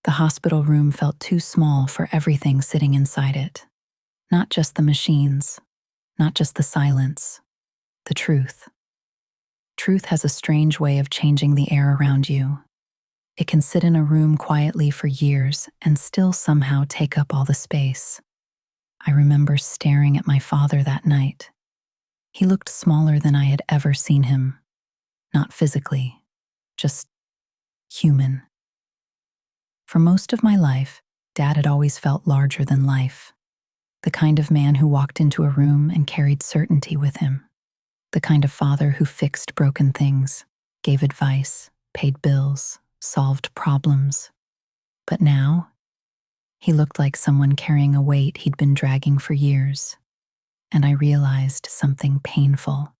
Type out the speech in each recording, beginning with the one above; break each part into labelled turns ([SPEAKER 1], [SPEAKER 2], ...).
[SPEAKER 1] The hospital room felt too small for everything sitting inside it. Not just the machines, not just the silence, the truth. Truth has a strange way of changing the air around you. It can sit in a room quietly for years and still somehow take up all the space. I remember staring at my father that night. He looked smaller than I had ever seen him. Not physically, just human. For most of my life, Dad had always felt larger than life. The kind of man who walked into a room and carried certainty with him. The kind of father who fixed broken things, gave advice, paid bills, solved problems. But now, he looked like someone carrying a weight he'd been dragging for years. And I realized something painful.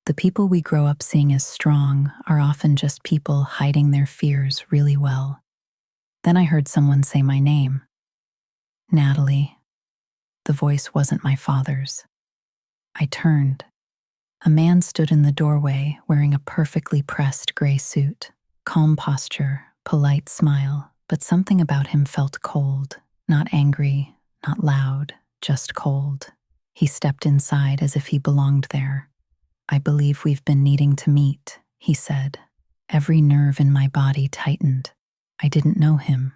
[SPEAKER 1] The people we grow up seeing as strong are often just people hiding their fears really well. Then I heard someone say my name. Natalie. The voice wasn't my father's. I turned. A man stood in the doorway wearing a perfectly pressed gray suit, calm posture, polite smile, but something about him felt cold, not angry, not loud, just cold. He stepped inside as if he belonged there. "I believe we've been needing to meet," he said. Every nerve in my body tightened. I didn't know him.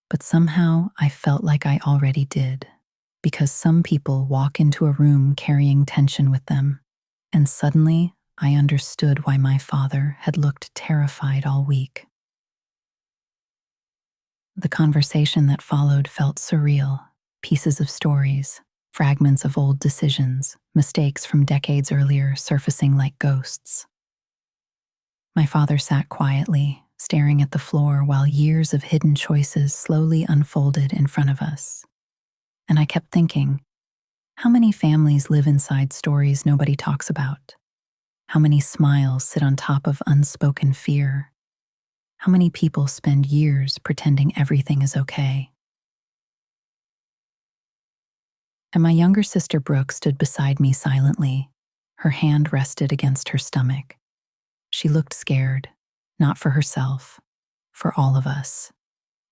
[SPEAKER 1] But somehow I felt like I already did, because some people walk into a room carrying tension with them, and suddenly I understood why my father had looked terrified all week. The conversation that followed felt surreal. Pieces of stories, fragments of old decisions, mistakes from decades earlier surfacing like ghosts. My father sat quietly, staring at the floor while years of hidden choices slowly unfolded in front of us. And I kept thinking, how many families live inside stories nobody talks about? How many smiles sit on top of unspoken fear? How many people spend years pretending everything is okay? And my younger sister Brooke stood beside me silently. Her hand rested against her stomach. She looked scared, not for herself, for all of us.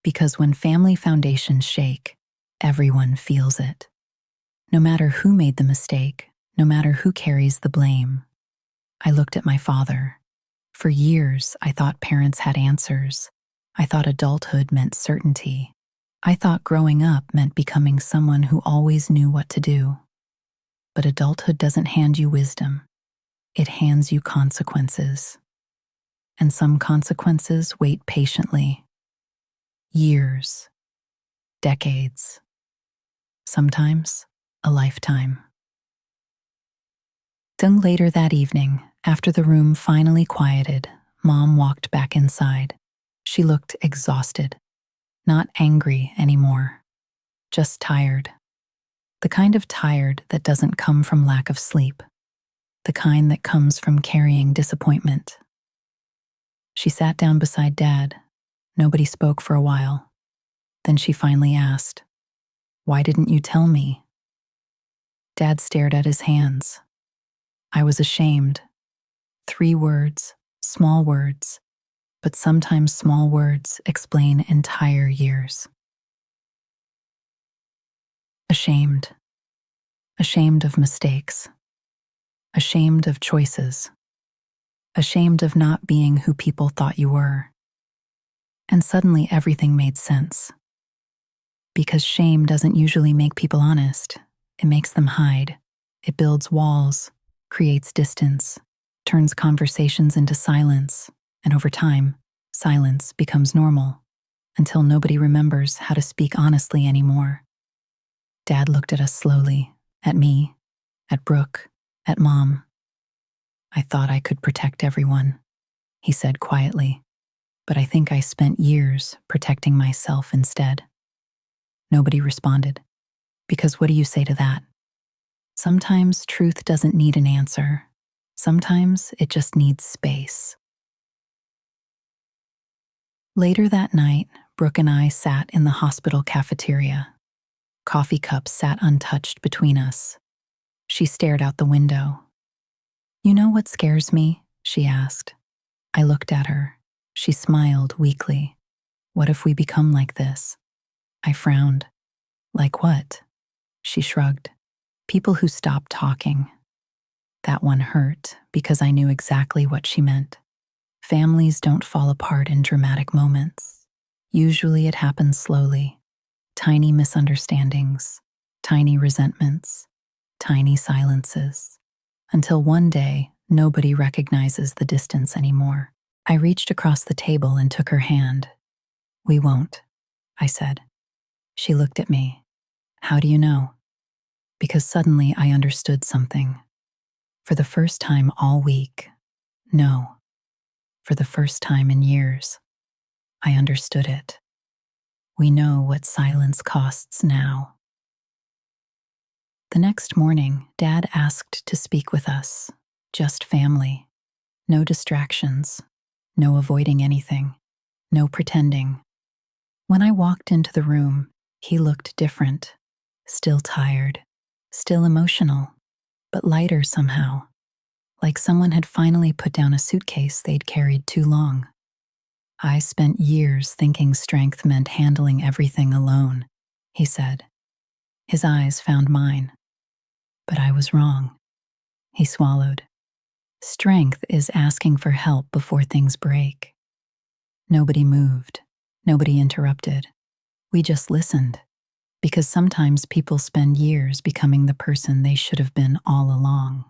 [SPEAKER 1] Because when family foundations shake, everyone feels it. No matter who made the mistake, no matter who carries the blame. I looked at my father. For years, I thought parents had answers. I thought adulthood meant certainty. I thought growing up meant becoming someone who always knew what to do. But adulthood doesn't hand you wisdom. It hands you consequences. And some consequences wait patiently. Years. Decades. Sometimes a lifetime. Then later that evening, after the room finally quieted, Mom walked back inside. She looked exhausted. Not angry anymore. Just tired. The kind of tired that doesn't come from lack of sleep. The kind that comes from carrying disappointment. She sat down beside Dad. Nobody spoke for a while. Then she finally asked, "Why didn't you tell me?" Dad stared at his hands. I was ashamed. 3 words, small words, but sometimes small words explain entire years. Ashamed. Ashamed of mistakes. Ashamed of choices. Ashamed of not being who people thought you were. And suddenly everything made sense. Because shame doesn't usually make people honest. It makes them hide. It builds walls, creates distance, turns conversations into silence, and over time, silence becomes normal, until nobody remembers how to speak honestly anymore. Dad looked at us slowly, at me, at Brooke, at Mom. "I thought I could protect everyone," he said quietly, "but I think I spent years protecting myself instead." Nobody responded, because what do you say to that? Sometimes truth doesn't need an answer. Sometimes it just needs space. Later that night, Brooke and I sat in the hospital cafeteria. Coffee cups sat untouched between us. She stared out the window. "You know what scares me?" she asked. I looked at her. She smiled weakly. What if we become like this? I frowned. Like what? She shrugged. People who stop talking. That one hurt because I knew exactly what she meant. Families don't fall apart in dramatic moments. Usually it happens slowly. Tiny misunderstandings, tiny resentments, tiny silences, until one day nobody recognizes the distance anymore. I reached across the table and took her hand. We won't, I said. She looked at me. How do you know? Because suddenly I understood something. For the first time all week, no, for the first time in years, I understood it. We know what silence costs now. The next morning, Dad asked to speak with us. Just family. No distractions. No avoiding anything. No pretending. When I walked into the room, he looked different. Still tired. Still emotional. But lighter somehow. Like someone had finally put down a suitcase they'd carried too long. I spent years thinking strength meant handling everything alone, he said. His eyes found mine. But I was wrong. He swallowed. Strength is asking for help before things break. Nobody moved. Nobody interrupted. We just listened. Because sometimes people spend years becoming the person they should have been all along.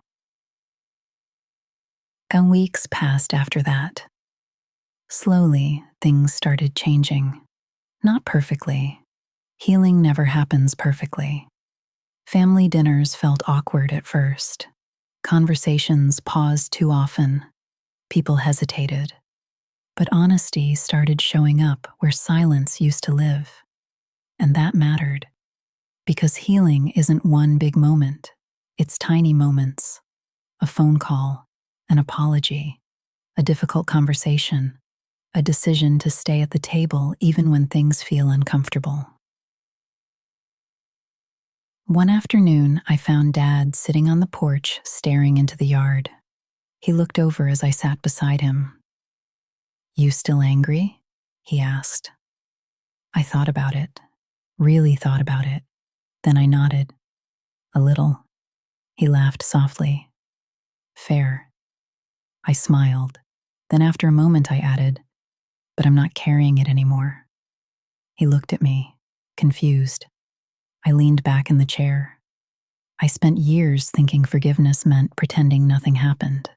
[SPEAKER 1] And weeks passed after that. Slowly, things started changing. Not perfectly. Healing never happens perfectly. Family dinners felt awkward at first. Conversations paused too often. People hesitated. But honesty started showing up where silence used to live. And that mattered. Because healing isn't one big moment. It's tiny moments. A phone call, an apology, a difficult conversation, a decision to stay at the table even when things feel uncomfortable. One afternoon, I found Dad sitting on the porch, staring into the yard. He looked over as I sat beside him. You still angry? He asked. I thought about it, really thought about it. Then I nodded. A little. He laughed softly. Fair. I smiled. Then after a moment I added, but I'm not carrying it anymore. He looked at me, confused. I leaned back in the chair. I spent years thinking forgiveness meant pretending nothing happened.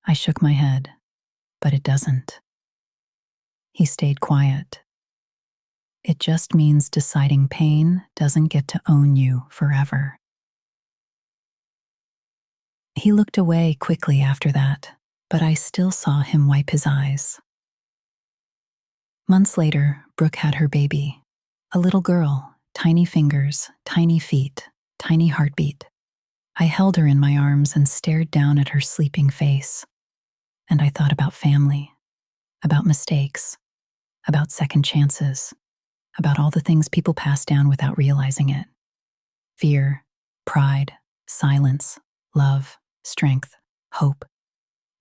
[SPEAKER 1] I shook my head, but it doesn't. He stayed quiet. It just means deciding pain doesn't get to own you forever. He looked away quickly after that, but I still saw him wipe his eyes. Months later, Brooke had her baby. A little girl, tiny fingers, tiny feet, tiny heartbeat. I held her in my arms and stared down at her sleeping face. And I thought about family, about mistakes, about second chances, about all the things people pass down without realizing it. Fear, pride, silence, love, strength, hope.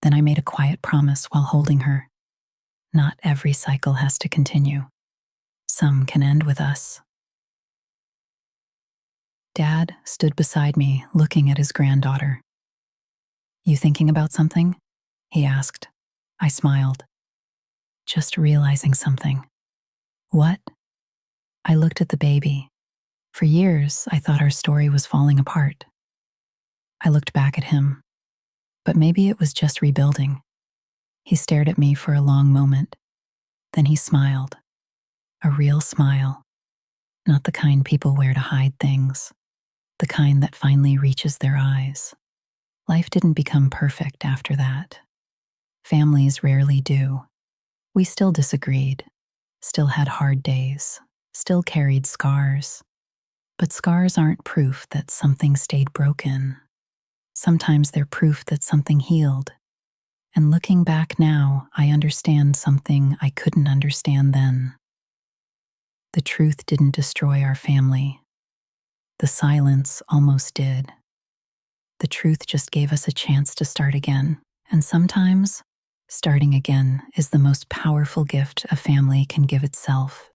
[SPEAKER 1] Then I made a quiet promise while holding her. Not every cycle has to continue. Some can end with us. Dad stood beside me, looking at his granddaughter. You thinking about something? He asked. I smiled. Just realizing something. What? I looked at the baby. For years, I thought our story was falling apart. I looked back at him. But maybe it was just rebuilding. He stared at me for a long moment. Then he smiled. A real smile. Not the kind people wear to hide things. The kind that finally reaches their eyes. Life didn't become perfect after that. Families rarely do. We still disagreed, still had hard days, still carried scars. But scars aren't proof that something stayed broken. Sometimes they're proof that something healed. And looking back now, I understand something I couldn't understand then. The truth didn't destroy our family. The silence almost did. The truth just gave us a chance to start again. And sometimes, Starting again is the most powerful gift a family can give itself.